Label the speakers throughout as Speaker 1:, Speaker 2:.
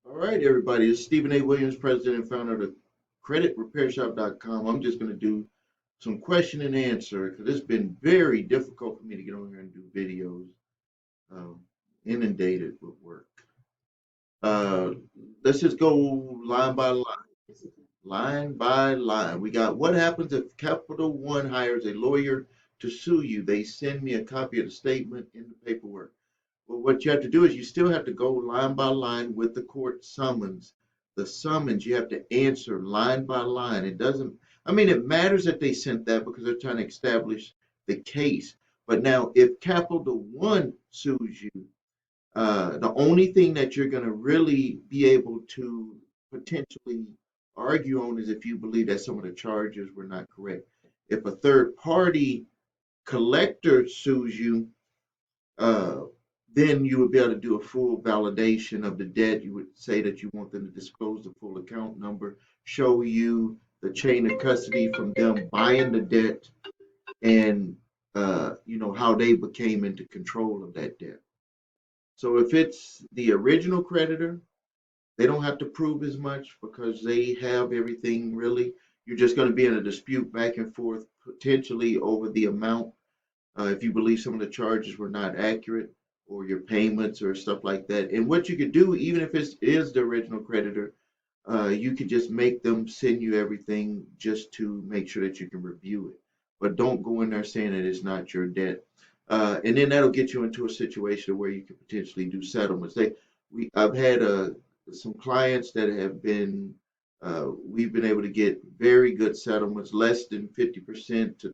Speaker 1: All right, everybody. It's Stephen A. Williams, president and founder of the creditrepairshop.com. I'm just going to do some question and answer because it's been very difficult for me to get on here and do videos. Um, Inundated with work. Uh, let's just go line by line. Line by line. We got what happens if Capital One hires a lawyer to sue you? They send me a copy of the statement in the paperwork. Well, what you have to do is you still have to go line by line with the court summons. The summons you have to answer line by line. It doesn't, I mean, it matters that they sent that because they're trying to establish the case. But now, if Capital One sues you, the only thing that you're going to really be able to potentially argue on is if you believe that some of the charges were not correct. If a third party collector sues you, uh, then you would be able to do a full validation of the debt. You would say that you want them to disclose the full account number, show you the chain of custody from them buying the debt, and how they became into control of that debt. So if it's the original creditor, they don't have to prove as much because they have everything really. You're just going to be in a dispute back and forth potentially over the amount if you believe some of the charges were not accurate or your payments or stuff like that. And what you could do, even if it is the original creditor, you could just make them send you everything just to make sure that you can review it. But don't go in there saying that it's not your debt. And then that'll get you into a situation where you could potentially do settlements. I've had some clients that have been, we've been able to get very good settlements, less than 50% to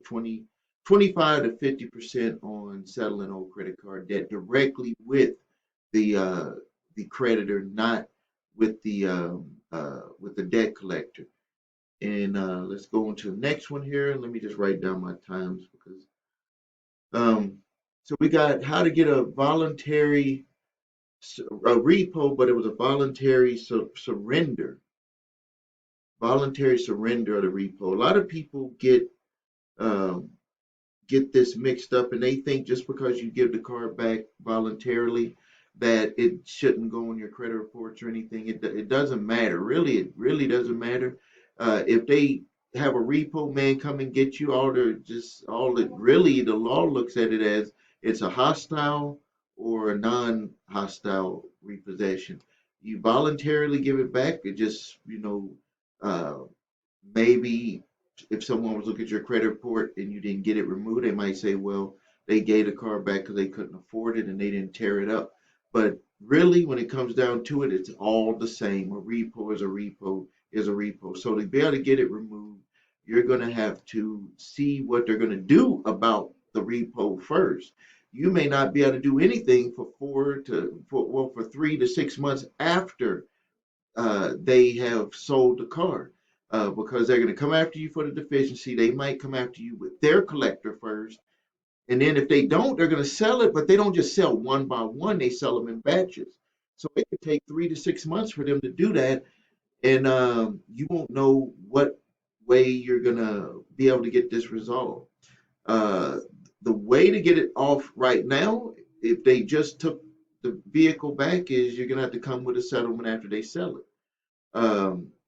Speaker 1: 25 to 50% on settling old credit card debt directly with the creditor, not with the debt collector. And let's go into the next one here. Let me just write down my times because um, so we got how to get a voluntary a repo, but it was a voluntary surrender of the repo. A lot of people um, get this mixed up and they think just because you give the car back voluntarily that it shouldn't go on your credit reports or anything. It doesn't matter. Really, it really doesn't matter. If they have a repo man come and get you, all it really the law looks at it as it's a hostile or a non-hostile repossession. You voluntarily give it back. It just uh, maybe if someone was looking at your credit report and you didn't get it removed, they might say, well, they gave the car back because they couldn't afford it and they didn't tear it up. But really, when it comes down to it, it's all the same. A repo is a repo is a repo. So to be able to get it removed, you're going to have to see what they're going to do about the repo first. You may not be able to do anything for 3 to 6 months after they have sold the car because they're going to come after you for the deficiency. They might come after you with their collector first. And then if they don't, they're going to sell it, but they don't just sell one by one, they sell them in batches. So it could take 3 to 6 months for them to do that. And you won't know what way you're going to be able to get this resolved. Uh, the way to get it off right now, if they just took the vehicle back, is you're going to have to come with a settlement after they sell it.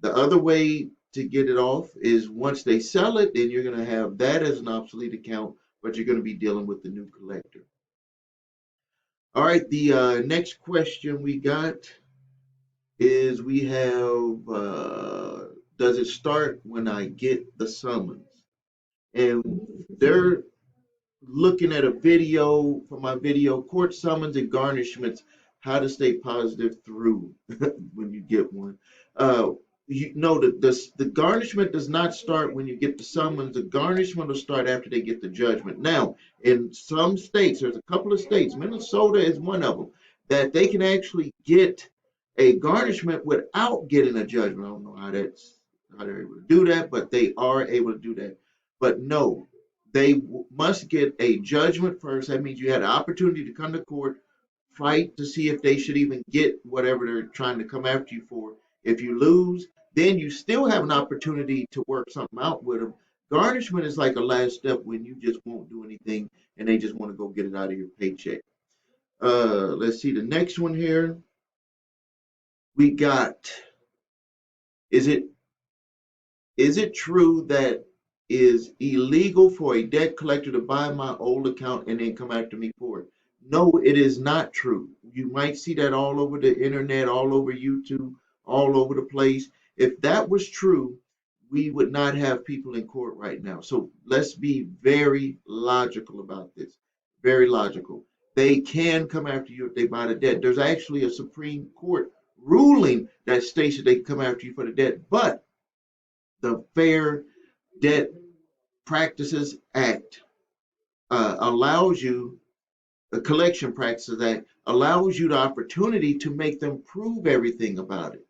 Speaker 1: The other way to get it off is once they sell it, then you're going to have that as an obsolete account, but you're going to be dealing with the new collector. All right, the next question we got is we have does it start when I get the summons? And they're looking at a video from my video, court summons and garnishments, how to stay positive through when you get one. Uh, you know that the garnishment does not start when you get the summons. The garnishment will start after they get the judgment. Now, in some states, there's a couple of states, Minnesota is one of them, that they can actually get a garnishment without getting a judgment. I don't know how they're able to do that, but they are able to do that. But no, they must get a judgment first. That means you had an opportunity to come to court, fight to see if they should even get whatever they're trying to come after you for. If you lose, then you still have an opportunity to work something out with them. Garnishment is like a last step when you just won't do anything and they just want to go get it out of your paycheck. Let's see the next one here. We got, is it is it true that is illegal for a debt collector to buy my old account and then come after me for it? No, it is not true. You might see that all over the internet, all over YouTube, all over the place. If that was true, we would not have people in court right now. So let's be very logical about this. Very logical. They can come after you if they buy the debt. There's actually a Supreme Court ruling that states that they can come after you for the debt, but the Fair Debt Practices Act allows you, the Collection Practices Act allows you the opportunity to make them prove everything about it,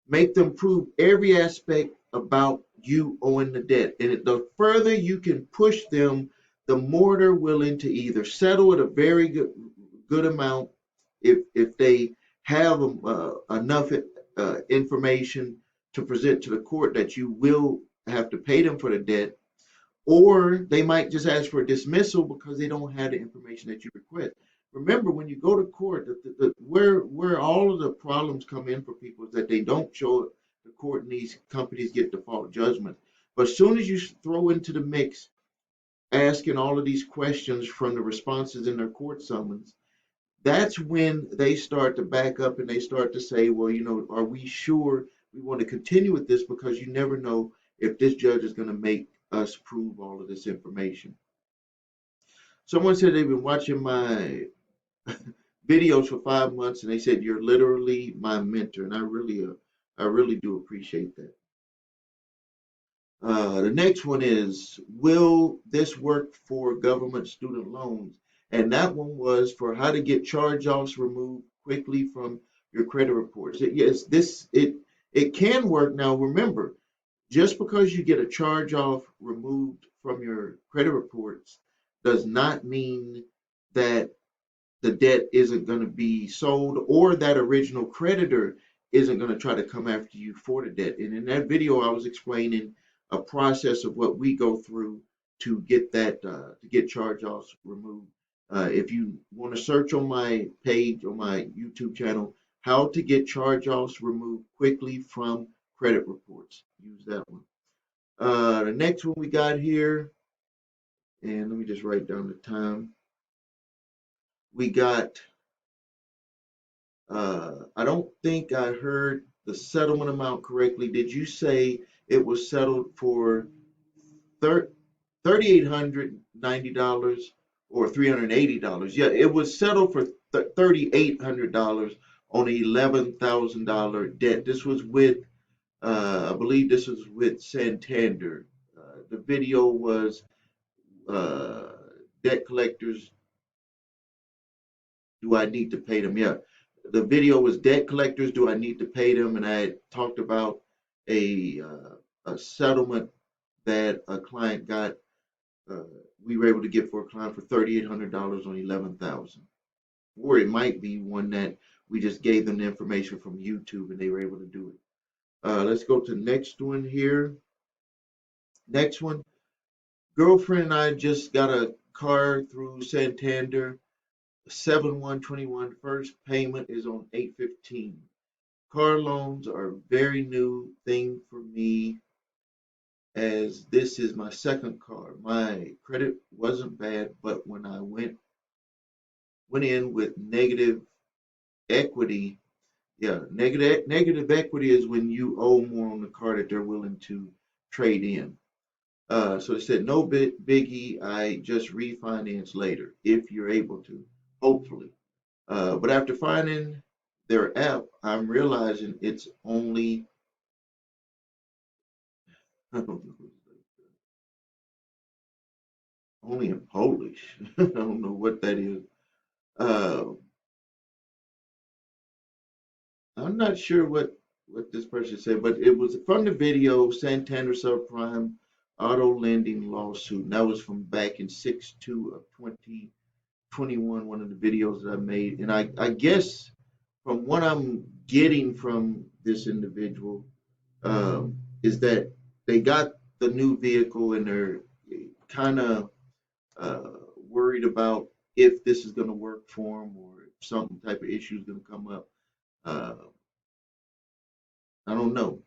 Speaker 1: make them prove every aspect about you owing the debt. And the further you can push them, the more they're willing to either settle at a very good amount if they have enough information to present to the court that you will have to pay them for the debt, or they might just ask for a dismissal because they don't have the information that you request. Remember, when you go to court, where all of the problems come in for people is that they don't show up to court, and these companies get default judgment. But as soon as you throw into the mix asking all of these questions from the responses in their court summons, that's when they start to back up and they start to say, well, are we sure we want to continue with this, because you never know if this judge is going to make us prove all of this information. Someone said they've been watching my videos for 5 months, and they said you're literally my mentor, and I really do appreciate that. The next one is, will this work for government student loans? And that one was for how to get charge-offs removed quickly from your credit reports. Yes, it can work. Now remember, just because you get a charge-off removed from your credit reports does not mean that the debt isn't going to be sold, or that original creditor isn't going to try to come after you for the debt. And in that video, I was explaining a process of what we go through to get to get charge-offs removed. If you want to search on my page, on my YouTube channel, how to get charge-offs removed quickly from credit reports, use that one. The next one we got here, and let me just write down the time. We got, I don't think I heard the settlement amount correctly. Did you say it was settled for $3,890 or $380? Yeah, it was settled for $3,800 on an $11,000 debt. This was with, I believe this was with Santander. The video was uh, debt collectors, do I need to pay them? Yeah. The video was debt collectors, do I need to pay them? And I had talked about a settlement that a client got. Uh, we were able to get for a client for $3,800 on 11,000. Or it might be one that we just gave them the information from YouTube and they were able to do it. Let's go to the next one here. Next one. Girlfriend and I just got a car through Santander. 7/1/21. First payment is on 8/15. Car loans are a very new thing for me, as this is my second car. My credit wasn't bad, but when I went in with negative equity, yeah, negative equity is when you owe more on the car that they're willing to trade in. So they said no biggie. I just refinance later if you're able to, hopefully. But after finding their app, I'm realizing it's only, I don't know, only in Polish. I don't know what that is. Uh, I'm not sure what this person said, but it was from the video Santander subprime auto lending lawsuit. And that was from back in 6/2 of 2021, one of the videos that I made. And I guess from what I'm getting from this individual, is that they got the new vehicle and they're kind of uh, worried about if this is going to work for them, or if some type of issue is going to come up. Uh, I don't know.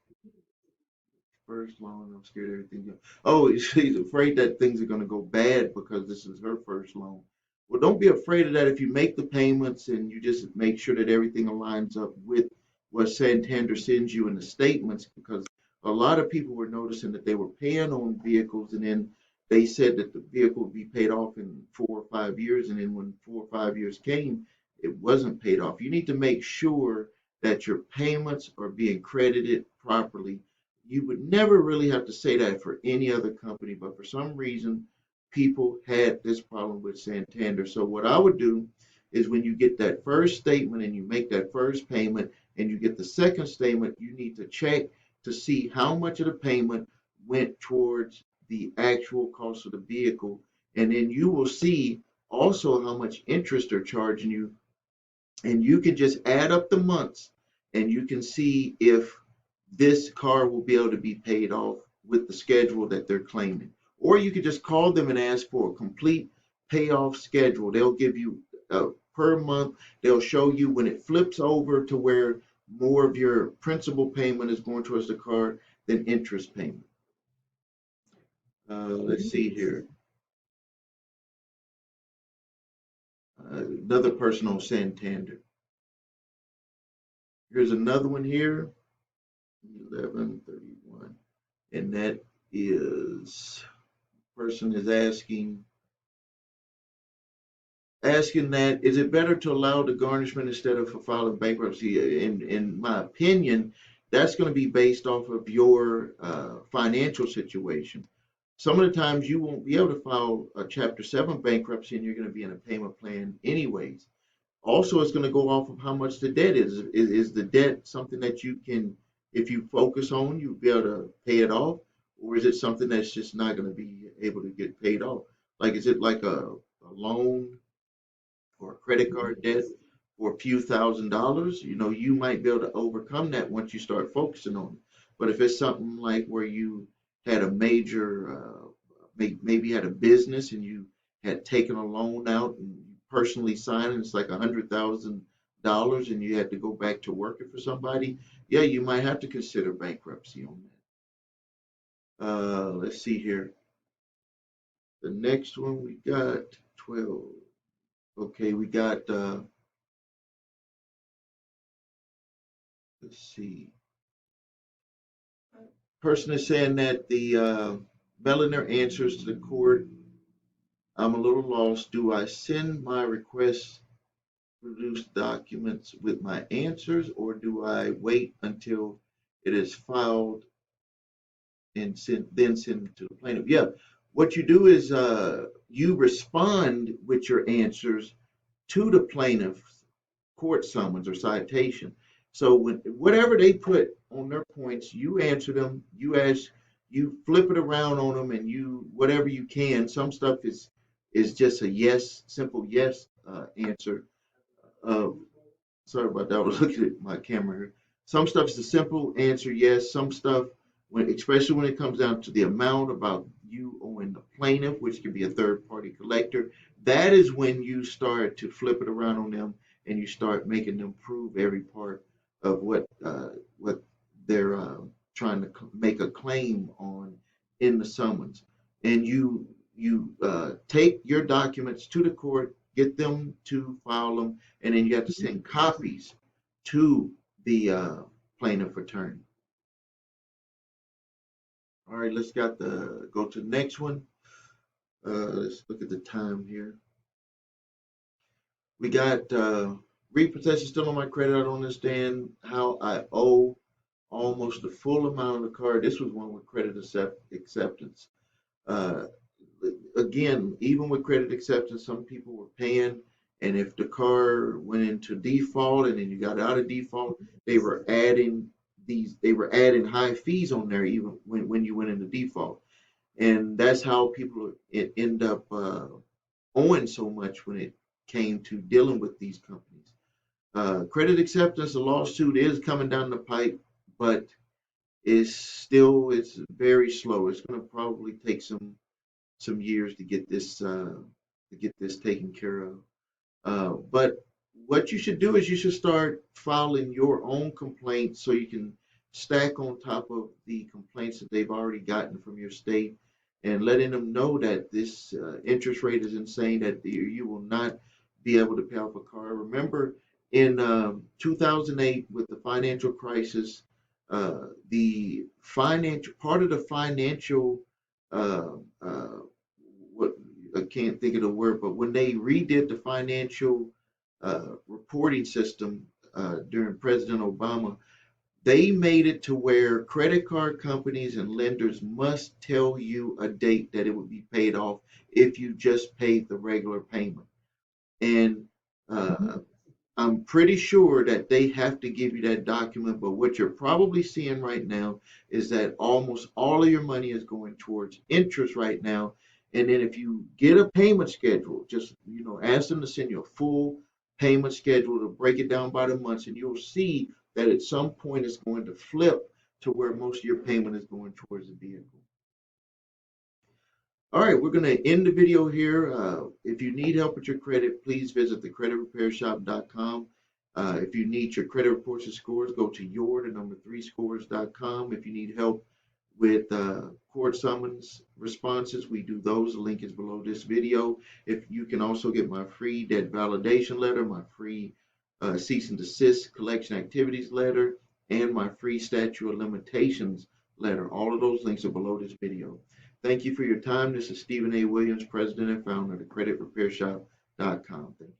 Speaker 1: First loan, I'm scared everything. Oh, she's afraid that things are going to go bad because this is her first loan. Well, don't be afraid of that if you make the payments and you just make sure that everything aligns up with what Santander sends you in the statements. Because a lot of people were noticing that they were paying on vehicles and then they said that the vehicle would be paid off in 4 or 5 years. And then when 4 or 5 years came, it wasn't paid off. You need to make sure that your payments are being credited properly. You would never really have to say that for any other company, but for some reason, people had this problem with Santander. So what I would do is when you get that first statement and you make that first payment and you get the second statement, you need to check to see how much of the payment went towards the actual cost of the vehicle. And then you will see also how much interest they're charging you, and you can just add up the months and you can see if this car will be able to be paid off with the schedule that they're claiming. Or you could just call them and ask for a complete payoff schedule. They'll give you per month, they'll show you when it flips over to where more of your principal payment is going towards the car than interest payment. Let's see here. Another person on Santander. Here's another one here, 1131. And that is, person is asking that, is it better to allow the garnishment instead of filing bankruptcy? In my opinion, that's going to be based off of your financial situation. Some of the times you won't be able to file a Chapter 7 bankruptcy and you're going to be in a payment plan anyways. Also, it's going to go off of how much the debt is. Is the debt something that you can, if you focus on, you'll be able to pay it off? Or is it something that's just not going to be able to get paid off? Like, is it like a loan or a credit card debt for a few $1,000s? You know, you might be able to overcome that once you start focusing on it. But if it's something like where you had a major, maybe you had a business and you had taken a loan out and you personally signed, and it's like $100,000 and you had to go back to working for somebody, yeah, you might have to consider bankruptcy on that. Let's see here. The next one we got 12. Okay, we got let's see. Person is saying that the mailing their answers to the court. I'm a little lost. Do I send my request produce documents with my answers, or do I wait until it is filed and then send it to the plaintiff? Yeah, what you do is you respond with your answers to the plaintiff's court summons or citation. So whatever they put on their points, you answer them. You flip it around on them, and you whatever you can. Some stuff is just a yes, simple yes answer. Uh, Sorry about that. I was looking at my camera here. Some stuff is a simple answer, yes. Some stuff, especially when it comes down to the amount about you owing the plaintiff, which could be a third party collector, that is when you start to flip it around on them and you start making them prove every part of what they're trying to make a claim on in the summons. And you take your documents to the court, get them to file them, and then you have to send copies to the plaintiff attorney. All right, go to the next one. Let's look at the time here. We got repossession still on my credit. I don't understand how I owe almost the full amount of the car. This was one with credit acceptance. Uh, Again, even with credit acceptance, some people were paying, and if the car went into default and then you got out of default, they were adding high fees on there even when you went into default. And that's how people end up owing so much when it came to dealing with these companies. Credit acceptance, the lawsuit is coming down the pipe, but it's very slow. It's going to probably take some years to get this taken care of. But what you should do is you should start filing your own complaints so you can stack on top of the complaints that they've already gotten from your state, and letting them know that this interest rate is insane, that you will not be able to pay off a car. Remember, in 2008, with the financial crisis, the financial part of the financial uh, uh, what I can't think of the word, but when they redid the financial reporting system during President Obama, they made it to where credit card companies and lenders must tell you a date that it would be paid off if you just paid the regular payment. And I'm pretty sure that they have to give you that document, but what you're probably seeing right now is that almost all of your money is going towards interest right now. And then if you get a payment schedule, just ask them to send you a full payment schedule to break it down by the months, and you'll see that at some point it's going to flip to where most of your payment is going towards the vehicle. All right, we're going to end the video here. If you need help with your credit, please visit thecreditrepairshop.com. If you need your credit reports and scores, go to your3scores.com. If you need help with court summons responses, we do those. The link is below this video. If you can also get my free debt validation letter, my free cease and desist collection activities letter, and my free statute of limitations letter. All of those links are below this video. Thank you for your time. This is Stephen A. Williams, President and founder of thecreditrepairshop.com. Thank you.